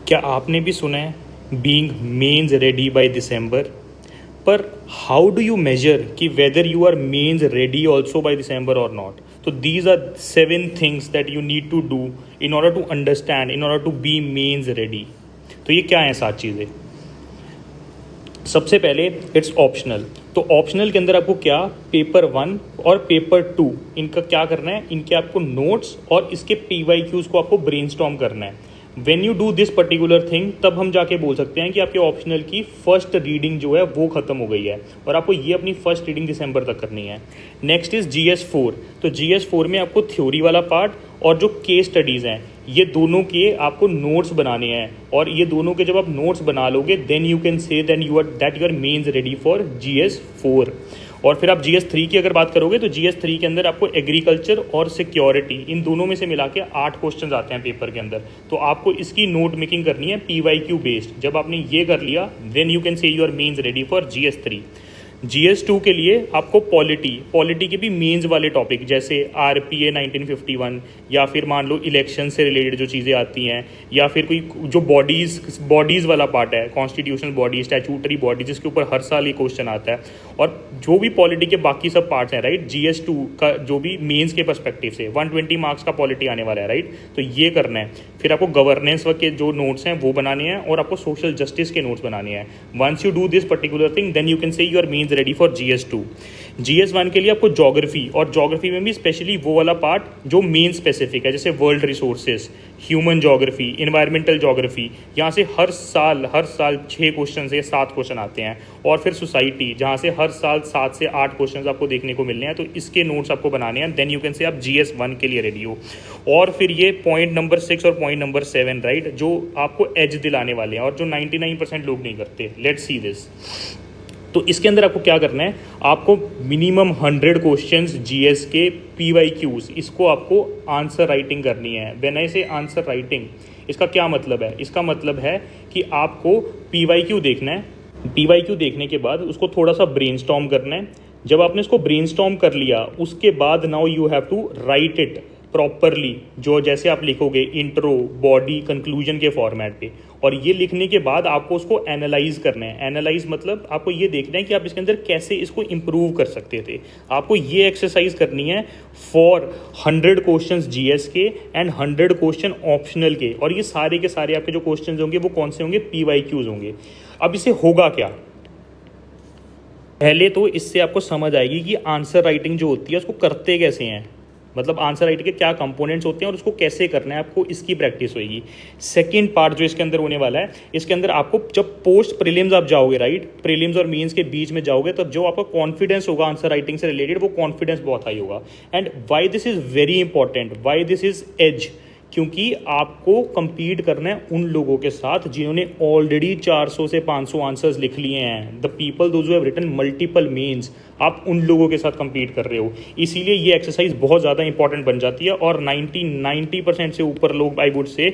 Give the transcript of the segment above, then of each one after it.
क्या आपने भी सुना है being mains ready by December? पर हाउ डू यू मेजर कि whether you are mains ready also by December और नॉट? तो these are 7 things that you need to do in order to understand, in order to be mains ready. तो ये क्या है 7 चीज़ें? सबसे पहले इट्स ऑप्शनल। तो ऑप्शनल के अंदर आपको क्या, पेपर 1 और पेपर 2 इनका क्या करना है, इनके आपको नोट्स और इसके PYQs को आपको ब्रेनस्टॉर्म करना है। When you do this particular thing, तब हम जाके बोल सकते हैं कि आपके ऑप्शनल की फर्स्ट रीडिंग जो है वो खत्म हो गई है और आपको ये अपनी फर्स्ट रीडिंग दिसंबर तक करनी है। Next is GS4। तो GS4 में आपको थ्योरी वाला पार्ट और जो केस स्टडीज़ हैं ये दोनों के आपको नोट्स बनाने हैं, और ये दोनों के जब आप नोट्स बना लोगे then you can say then you are mains ready for GS4। और फिर आप GS3 की अगर बात करोगे तो GS3 के अंदर आपको एग्रीकल्चर और सिक्योरिटी इन दोनों में से मिला के 8 क्वेश्चन आते हैं पेपर के अंदर। तो आपको इसकी नोट मेकिंग करनी है PYQ बेस्ड। जब आपने ये कर लिया then you can say you are mains ready for GS3। GS2 के लिए आपको पॉलिटी के भी मेंस वाले टॉपिक जैसे RPA 1951, या फिर मान लो इलेक्शन से रिलेटेड जो चीज़ें आती हैं, या फिर कोई जो बॉडीज़ वाला पार्ट है, कॉन्स्टिट्यूशनल बॉडी, स्टैचूटरी बॉडी, जिसके ऊपर हर साल ये क्वेश्चन आता है, और जो भी पॉलिटी के बाकी सब पार्ट्स हैं, राइट। GS2 का जो भी मेंस के पर्सपेक्टिव से 120 मार्क्स का पॉलिटी आने वाला है, राइट। तो ये करना है। फिर आपको गवर्नेंस के जो नोट्स हैं वो बनाने हैं, और आपको सोशल जस्टिस के नोट्स बनाने हैं। Once you do this particular thing then you can say you are mains ready for GS2। GS1 के लिए आपको ज्योग्राफी, और ज्योग्राफी में भी स्पेशली वो वाला पार्ट जो मेन स्पेसिफिक है, जैसे world resources, human geography, environmental geography, यहाँ से हर साल 6 क्वेश्चन से 7 क्वेश्चन आते हैं। और फिर सोसाइटी, जहाँ से हर साल 7 से 8 क्वेश्चन आपको देखने को मिलने हैं। तो इसके नोट्स आपको बनाने हैं, देन यू कैन से आप GS1 के लिए रेडी हो। और फिर ये पॉइंट नंबर 6 और पॉइंट नंबर 7, राइट, जो आपको एज दिलाने वाले हैं और जो 99% लोग नहीं करते। Let's see this. तो इसके अंदर आपको क्या करना है, आपको मिनिमम 100 क्वेश्चंस GS के PYQs, इसको आपको आंसर राइटिंग करनी है। व्हेन आई से आंसर राइटिंग, इसका क्या मतलब है? इसका मतलब है कि आपको PYQ देखना है, PYQ देखने के बाद उसको थोड़ा सा ब्रेनस्टॉर्म करना है। जब आपने इसको ब्रेनस्टॉर्म कर लिया उसके बाद now you have to write it properly, जो जैसे आप लिखोगे इंट्रो, बॉडी, कंक्लूजन के फॉर्मेट पे। और ये लिखने के बाद आपको उसको एनालाइज करना है। एनालाइज मतलब आपको ये देखना है कि आप इसके अंदर कैसे इसको इम्प्रूव कर सकते थे। आपको ये एक्सरसाइज करनी है फॉर 100 क्वेश्चंस GS के एंड 100 क्वेश्चन ऑप्शनल के। और ये सारे के सारे आपके जो क्वेश्चन होंगे वो कौन से होंगे? PYQs होंगे। अब इसे होगा क्या? पहले तो इससे आपको समझ आएगी कि आंसर राइटिंग जो होती है उसको करते कैसे हैं, मतलब आंसर राइटिंग के क्या कंपोनेंट्स होते हैं और उसको कैसे करना है, आपको इसकी प्रैक्टिस होगी। सेकंड पार्ट जो इसके अंदर होने वाला है, इसके अंदर आपको जब पोस्ट प्रीलिम्स आप जाओगे, राइट, प्रीलिम्स और मेंस के बीच में जाओगे, तब जो आपका कॉन्फिडेंस होगा आंसर राइटिंग से रिलेटेड, वो कॉन्फिडेंस बहुत हाई होगा। And why this is very important, why this is as, क्योंकि आपको compete करना है उन लोगों के साथ जिन्होंने ऑलरेडी 400 से 500 आंसर्स लिख लिए हैं। The people those who have written multiple mains, आप उन लोगों के साथ compete कर रहे हो। इसीलिए ये एक्सरसाइज बहुत ज़्यादा इंपॉर्टेंट बन जाती है। और 90% से ऊपर लोग आई वुड से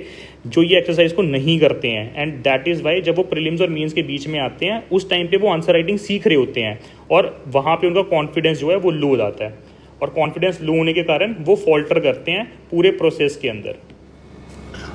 जो ये एक्सरसाइज को नहीं करते हैं। एंड दैट इज़ वाई जब वो प्रीलिम्स और मेंस के बीच में आते हैं उस टाइम पे वो आंसर राइटिंग सीख रहे होते हैं, और वहाँ पे उनका कॉन्फिडेंस जो है वो लो हो जाता है। और कॉन्फिडेंस लो होने के कारण वो फॉल्टर करते हैं पूरे प्रोसेस के अंदर।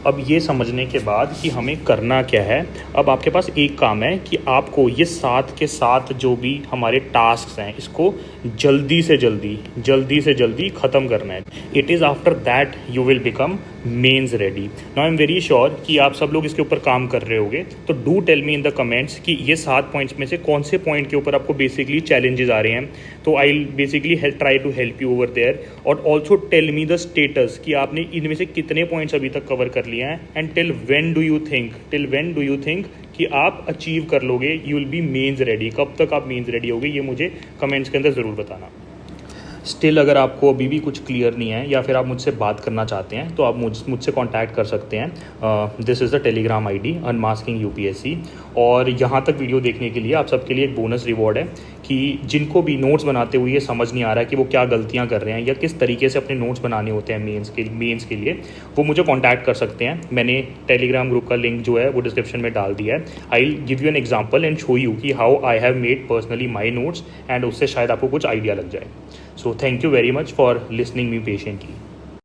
अब ये समझने के बाद कि हमें करना क्या है, अब आपके पास एक काम है कि आपको ये 7 के 7 जो भी हमारे टास्क हैं इसको जल्दी से जल्दी ख़त्म करना है। It is after that you will become mains ready. Now I am very sure कि आप सब लोग इसके ऊपर काम कर रहे होगे। तो do tell me in the comments कि ये 7 पॉइंट्स में से कौन से पॉइंट के ऊपर आपको बेसिकली चैलेंजेस आ रहे हैं। तो I will basically try to help you over there. और also tell me the status कि आपने इनमें से कितने पॉइंट्स अभी तक कवर कर लिए हैं, and till when do you think कि आप अचीव कर लोगे, you will be mains ready. कब तक आप मेंस रेडी होगे ये मुझे कमेंट्स के अंदर ज़रूर बताना। स्टिल अगर आपको अभी भी कुछ क्लियर नहीं है या फिर आप मुझसे बात करना चाहते हैं तो आप मुझसे कांटेक्ट कर सकते हैं। This is the Telegram ID unmasking UPSC। और यहाँ तक वीडियो देखने के लिए आप सबके लिए एक बोनस रिवॉर्ड है कि जिनको भी नोट्स बनाते हुए ये समझ नहीं आ रहा है कि वो क्या गलतियाँ कर रहे हैं या किस तरीके से अपने नोट्स बनाने होते हैं मेंस के लिए, वो मुझे कॉन्टैक्ट कर सकते हैं। मैंने टेलीग्राम ग्रुप का लिंक जो है वो डिस्क्रिप्शन में डाल दिया है। I will give you an example and show you कि how I have made personally my notes, and उससे शायद आपको कुछ आइडिया लग जाए। So thank you very much for listening me patiently.